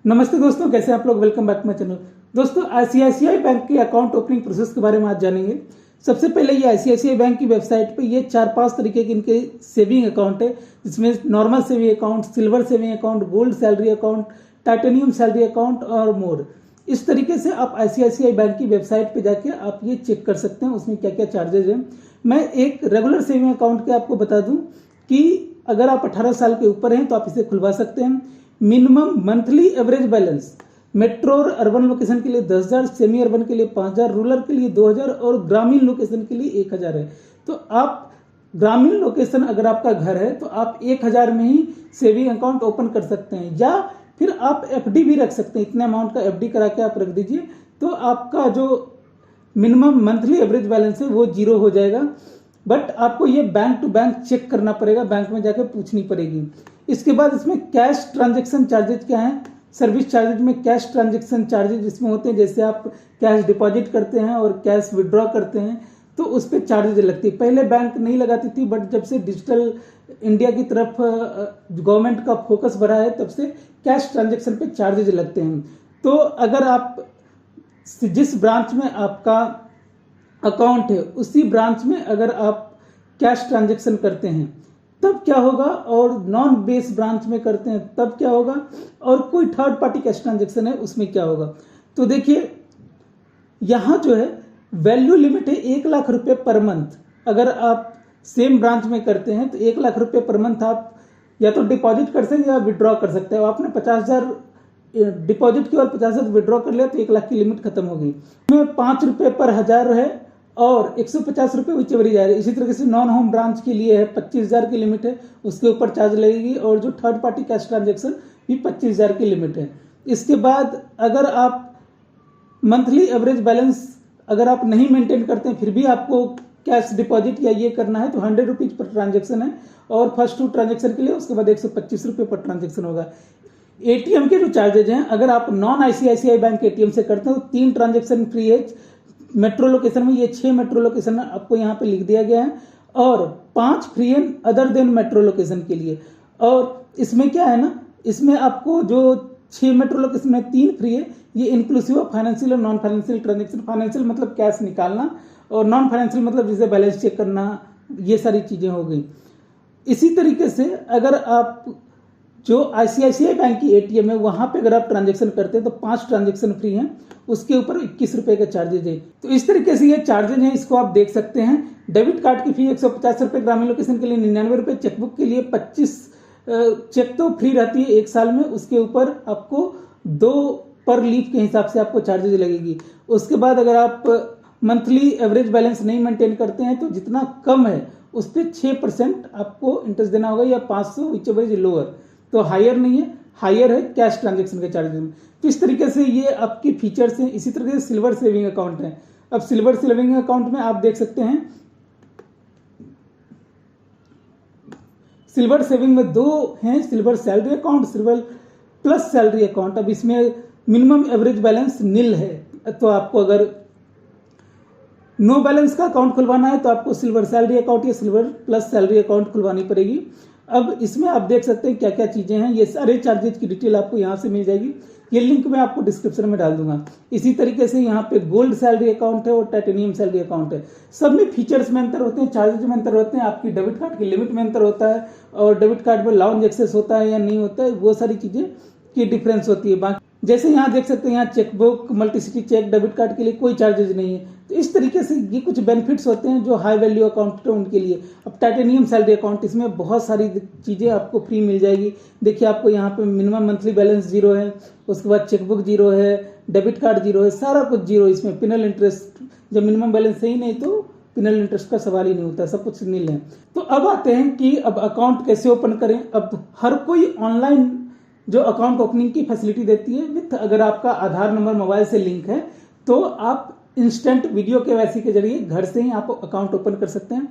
नमस्ते दोस्तों, कैसे आप लोग। Welcome back to my channel. दोस्तों, आईसीआईसीआई बैंक के अकाउंट ओपनिंग प्रोसेस के बारे में आज जानेंगे। सबसे पहले ये आईसीआईसीआई बैंक की वेबसाइट पे ये 4-5 तरीके के इनके सेविंग अकाउंट है, जिसमें normal saving account, silver saving account, gold salary account, titanium salary account और मोर। इस तरीके से आप आईसीआईसीआई बैंक की वेबसाइट पे जाके आप ये चेक कर सकते हैं उसमें क्या क्या चार्जेज हैं। मैं एक रेगुलर सेविंग अकाउंट के आपको बता दूं कि अगर आप 18 साल के ऊपर हैं तो आप इसे खुलवा सकते हैं। Minimum monthly average balance metro और अर्बन लोकेशन के लिए 10,000, सेमी अर्बन के लिए 5,000, रूरल के लिए 2,000 और ग्रामीण लोकेशन के लिए 1,000 है। तो आप ग्रामीण लोकेशन अगर आपका घर है तो आप 1,000 में ही सेविंग अकाउंट ओपन कर सकते हैं, या फिर आप एफडी भी रख सकते हैं। इतने अमाउंट का एफडी करा के आप रख दीजिए तो आपका जो मिनिमम मंथली एवरेज बैलेंस है वो 0 हो जाएगा। बट आपको ये बैंक टू बैंक चेक करना पड़ेगा, बैंक में जाकर पूछनी पड़ेगी। इसके बाद इसमें कैश ट्रांजैक्शन चार्जेज क्या हैं। सर्विस चार्जेज में कैश ट्रांजैक्शन चार्जेज इसमें होते हैं, जैसे आप कैश डिपॉजिट करते हैं और कैश विड्रॉ करते हैं तो उस पर चार्जेज लगती है। पहले बैंक नहीं लगाती थी, बट जब से डिजिटल इंडिया की तरफ गवर्नमेंट का फोकस बढ़ा है तब से कैश ट्रांजैक्शन पे चार्जेज लगते हैं। तो अगर आप जिस ब्रांच में आपका अकाउंट है उसी ब्रांच में अगर आप कैश ट्रांजैक्शन करते हैं तब क्या होगा, और नॉन बेस ब्रांच में करते हैं तब क्या होगा, और कोई थर्ड पार्टी कैश ट्रांजैक्शन है उसमें क्या होगा। तो देखिए यहां जो है वैल्यू लिमिट है 1 लाख रुपए पर मंथ। अगर आप सेम ब्रांच में करते हैं तो 1 लाख रुपए पर मंथ आप या तो डिपॉजिट कर सकते हैं या विड्रॉ कर सकते हैं। आपने 50,000 डिपॉजिट की और 50,000 विड्रॉ कर लिया तो 1 लाख की लिमिट खत्म हो गई। इसमें 5 रुपए पर 1,000 है और 150 रुपए विचेवरी जा रहे हैं। इसी तरीके से नॉन होम ब्रांच के लिए है 25,000 की लिमिट है, उसके ऊपर चार्ज लगेगी, और जो थर्ड पार्टी कैश ट्रांजैक्शन भी 25,000 की लिमिट है। इसके बाद अगर आप मंथली एवरेज बैलेंस अगर आप नहीं मेंटेन करते हैं फिर भी आपको कैश डिपॉजिट या ये करना है तो 100 रुपीज पर ट्रांजेक्शन है, और फर्स्ट 2 ट्रांजेक्शन के लिए उसके बाद 125 रुपये पर ट्रांजेक्शन होगा। एटीएम के जो चार्जेज हैं, अगर आप नॉन आईसीआईसीआई बैंक एटीएम से करते हैं तो 3 ट्रांजेक्शन फ्री है। मेट्रो लोकेशन में ये 6 मेट्रो लोकेशन आपको यहाँ पे लिख दिया गया है, और 5 फ्री है अदर देन मेट्रो लोकेशन के लिए। और इसमें क्या है ना, इसमें आपको जो 6 मेट्रो लोकेशन में 3 फ्री है, ये इंक्लूसिव ऑफ फाइनेंशियल और नॉन फाइनेंशियल ट्रांजेक्शन। फाइनेंशियल मतलब कैश निकालना, और नॉन फाइनेंशियल मतलब जैसे बैलेंस चेक करना, ये सारी चीजें हो गई। इसी तरीके से अगर आप जो आईसीआईसीआई बैंक की एटीएम है वहां पे अगर आप ट्रांजैक्शन करते हैं तो 5 ट्रांजैक्शन फ्री हैं, उसके ऊपर 21 रुपए का चार्जेज है। तो इस तरीके से ये चार्जेज हैं, इसको आप देख सकते हैं। डेबिट कार्ड की फी 150 रुपए, ग्रामीण लोकेशन के लिए 99 रुपए, चेकबुक के लिए 25 चेक तो फ्री रहती है 1 साल में, उसके ऊपर आपको 2 पर लीफ के हिसाब से आपको चार्जेज लगेगी। उसके बाद अगर आप मंथली एवरेज बैलेंस नहीं मेंटेन करते हैं तो जितना कम है उस पर 6% आपको इंटरेस्ट देना होगा, या 500 विच एवर इज लोअर। तो हायर नहीं है, हायर है कैश ट्रांजैक्शन के चार्जेस में। तो इस तरीके से ये आपकी फीचर्स हैं। इसी तरीके से सिल्वर सेविंग अकाउंट है। अब सिल्वर सेविंग अकाउंट में आप देख सकते हैं सिल्वर सेविंग में 2 हैं, silver salary account, silver plus salary account. अब इसमें मिनिमम एवरेज बैलेंस नील है, तो आपको अगर नो बैलेंस का अकाउंट खुलवाना है तो आपको सिल्वर सैलरी अकाउंट या सिल्वर प्लस सैलरी अकाउंट खुलवानी पड़ेगी। अब इसमें आप देख सकते हैं क्या क्या चीजें हैं। ये सारे चार्जेज की डिटेल आपको यहाँ से मिल जाएगी, ये लिंक मैं आपको डिस्क्रिप्शन में डाल दूंगा। इसी तरीके से यहाँ पे गोल्ड सैलरी अकाउंट है और टाइटेनियम सैलरी अकाउंट है। सब में फीचर्स में अंतर होते हैं, चार्जेज में अंतर होते हैं, आपकी डेबिट कार्ड की लिमिट में अंतर होता है, और डेबिट कार्ड में लाउंज एक्सेस होता है या नहीं होता है, वो सारी चीजें की डिफरेंस होती है। बाकी जैसे यहाँ देख सकते हैं, यहाँ chequebook, multicity cheque, debit card के लिए कोई चार्जेज नहीं है। तो इस तरीके से ये कुछ बेनिफिट्स होते हैं जो हाई वैल्यू अकाउंट है उनके लिए। अब टाइटेनियम सैलरी अकाउंट, इसमें बहुत सारी चीजें आपको फ्री मिल जाएगी। देखिए आपको यहाँ पे मिनिमम मंथली बैलेंस 0 है, उसके बाद चेकबुक 0 है, डेबिट कार्ड 0 है, सारा कुछ 0। इसमें पिनल इंटरेस्ट, जब मिनिमम बैलेंस सही नहीं तो पिनल इंटरेस्ट का सवाल ही नहीं होता, सब कुछ नील है। तो अब आते हैं कि अब अकाउंट कैसे ओपन करें। अब हर कोई ऑनलाइन जो अकाउंट ओपनिंग की फैसिलिटी देती है विथ, अगर आपका आधार नंबर मोबाइल से लिंक है तो आप इंस्टेंट वीडियो केवाईसी के जरिए घर से ही आप अकाउंट ओपन कर सकते हैं।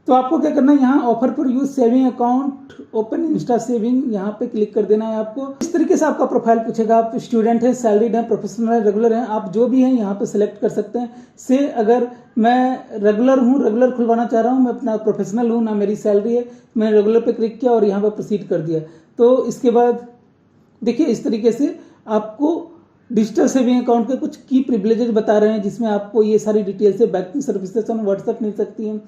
तो आपको क्या करना है, यहाँ offer for use saving account open Insta saving, यहाँ पे क्लिक कर देना है आपको। इस तरीके से आपका प्रोफाइल पूछेगा, आप स्टूडेंट है, सैलरीड है, प्रोफेशनल है, रेगुलर है, आप जो भी हैं यहाँ पे सिलेक्ट कर सकते हैं। से अगर मैं रेगुलर हूँ, रेगुलर खुलवाना चाह रहा हूँ, मैं अपना प्रोफेशनल हूँ, ना मेरी सैलरी है, मैंने रेगुलर पे क्लिक किया और यहाँ पे प्रोसीड कर दिया। तो इसके बाद देखिए इस तरीके से आपको डिजिटल सेविंग अकाउंट के कुछ की प्रिविलेजेस बता रहे हैं, जिसमें आपको ये सारी डिटेल्स है। बैंकिंग सर्विसेज ऑन व्हाट्सएप मिल सकती है,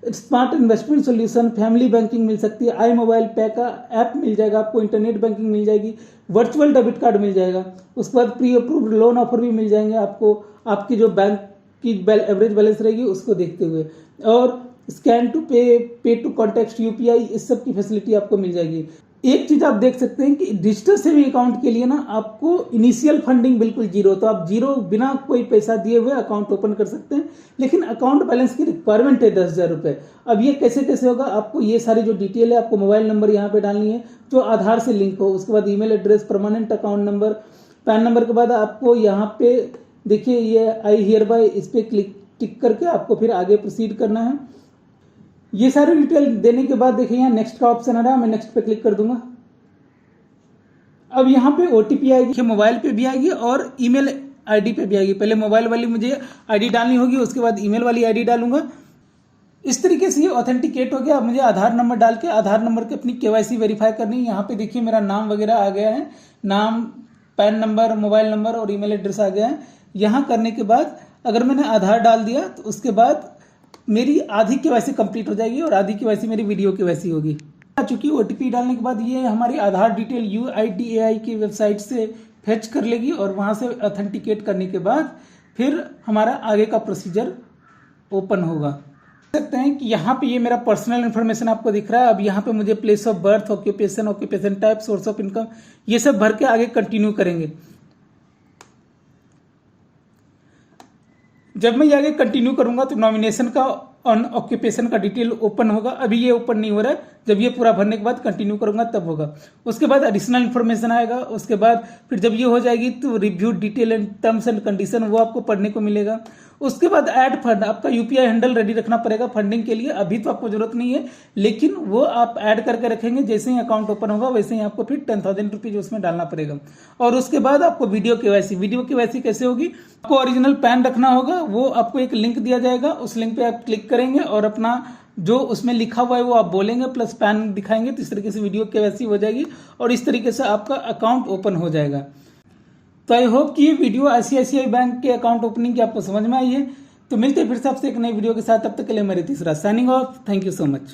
smart investment solution, family banking मिल सकती है, आई मोबाइल पे का ऐप मिल जाएगा आपको, इंटरनेट बैंकिंग मिल जाएगी, वर्चुअल डेबिट कार्ड मिल जाएगा, उसके बाद प्री अप्रूव्ड लोन ऑफर भी मिल जाएंगे आपको, आपकी जो बैंक की एवरेज बैलेंस रहेगी उसको देखते हुए, और स्कैन टू पे टू कॉन्टेक्ट यूपीआई, इस सब की फैसिलिटी आपको मिल जाएगी। एक चीज आप देख सकते हैं कि डिजिटल सेविंग अकाउंट के लिए ना आपको इनिशियल फंडिंग बिल्कुल जीरो, तो आप जीरो बिना कोई पैसा दिए हुए अकाउंट ओपन कर सकते हैं, लेकिन अकाउंट बैलेंस की रिक्वायरमेंट है 10,000 रुपए। अब ये कैसे कैसे होगा, आपको ये सारी जो डिटेल है, आपको मोबाइल नंबर यहाँ पे डालनी है जो आधार से लिंक हो, उसके बाद email address, permanent account number, pan number के बाद आपको यहाँ पे देखिए ये आई हियर बाय, इस पे टिक करके आपको फिर आगे प्रोसीड करना है। ये सारी डिटेल देने के बाद देखिए यहाँ नेक्स्ट का ऑप्शन आ रहा है, मैं नेक्स्ट पे क्लिक कर दूंगा। अब यहाँ पे ओटीपी आएगी, मोबाइल पे भी आएगी और ईमेल आईडी पे भी आएगी। पहले मोबाइल वाली मुझे आईडी डालनी होगी, उसके बाद ईमेल वाली आईडी डालूंगा। इस तरीके से ये ऑथेंटिकेट हो गया। अब मुझे आधार नंबर डाल के आधार नंबर के अपनी केवाईसी वेरीफाई करनी है। यहाँ पे देखिए मेरा नाम वगैरह आ गया है, नाम, पैन नंबर, मोबाइल नंबर और ईमेल एड्रेस आ गया है। यहाँ करने के बाद अगर मैंने आधार डाल दिया तो उसके बाद मेरी आधी केवाईसी कंप्लीट हो जाएगी और आधी केवाईसी मेरी वीडियो केवाईसी होगी। चूंकि ओटीपी डालने के बाद ये हमारी आधार डिटेल यूआईडीएआई की वेबसाइट से फेच कर लेगी और वहां से ऑथेंटिकेट करने के बाद फिर हमारा आगे का प्रोसीजर ओपन होगा। देख सकते हैं कि यहाँ पे ये मेरा पर्सनल इन्फॉर्मेशन आपको दिख रहा है। अब यहाँ पे मुझे place of birth, occupation type, source of income, ये सब भर के आगे कंटिन्यू करेंगे। जब मैं ये आगे कंटिन्यू करूंगा तो नॉमिनेशन का और ऑक्यूपेशन का डिटेल ओपन होगा। अभी ये ओपन नहीं हो रहा है, जब ये पूरा भरने के बाद कंटिन्यू करूंगा तब होगा। उसके बाद एडिशनल इन्फॉर्मेशन आएगा। उसके बाद फिर जब ये हो जाएगी तो review detail and terms and condition वो आपको पढ़ने को मिलेगा। उसके बाद ऐड फंड, आपका यूपीआई हैंडल रेडी रखना पड़ेगा फंडिंग के लिए। अभी तो आपको जरूरत नहीं है, लेकिन वो आप ऐड करके रखेंगे। जैसे ही अकाउंट ओपन होगा वैसे ही आपको फिर 10,000 रुपीज उसमें डालना पड़ेगा। और उसके बाद आपको वीडियो केवाईसी कैसे होगी, आपको ओरिजिनल पैन रखना होगा। वो आपको एक लिंक दिया जाएगा, उस लिंक पे आप क्लिक करेंगे और अपना जो उसमें लिखा हुआ है वो आप बोलेंगे, प्लस पैन दिखाएंगे, तो इस तरीके से वीडियो केवाईसी हो जाएगी और इस तरीके से आपका अकाउंट ओपन हो जाएगा। तो आई होप कि ये वीडियो आईसीआईसीआई बैंक के अकाउंट ओपनिंग की आपको समझ में आई है। तो मिलते हैं फिर से आपसे एक नई वीडियो के साथ, तब तक के लिए मेरे तीसरा signing off. Thank you so much.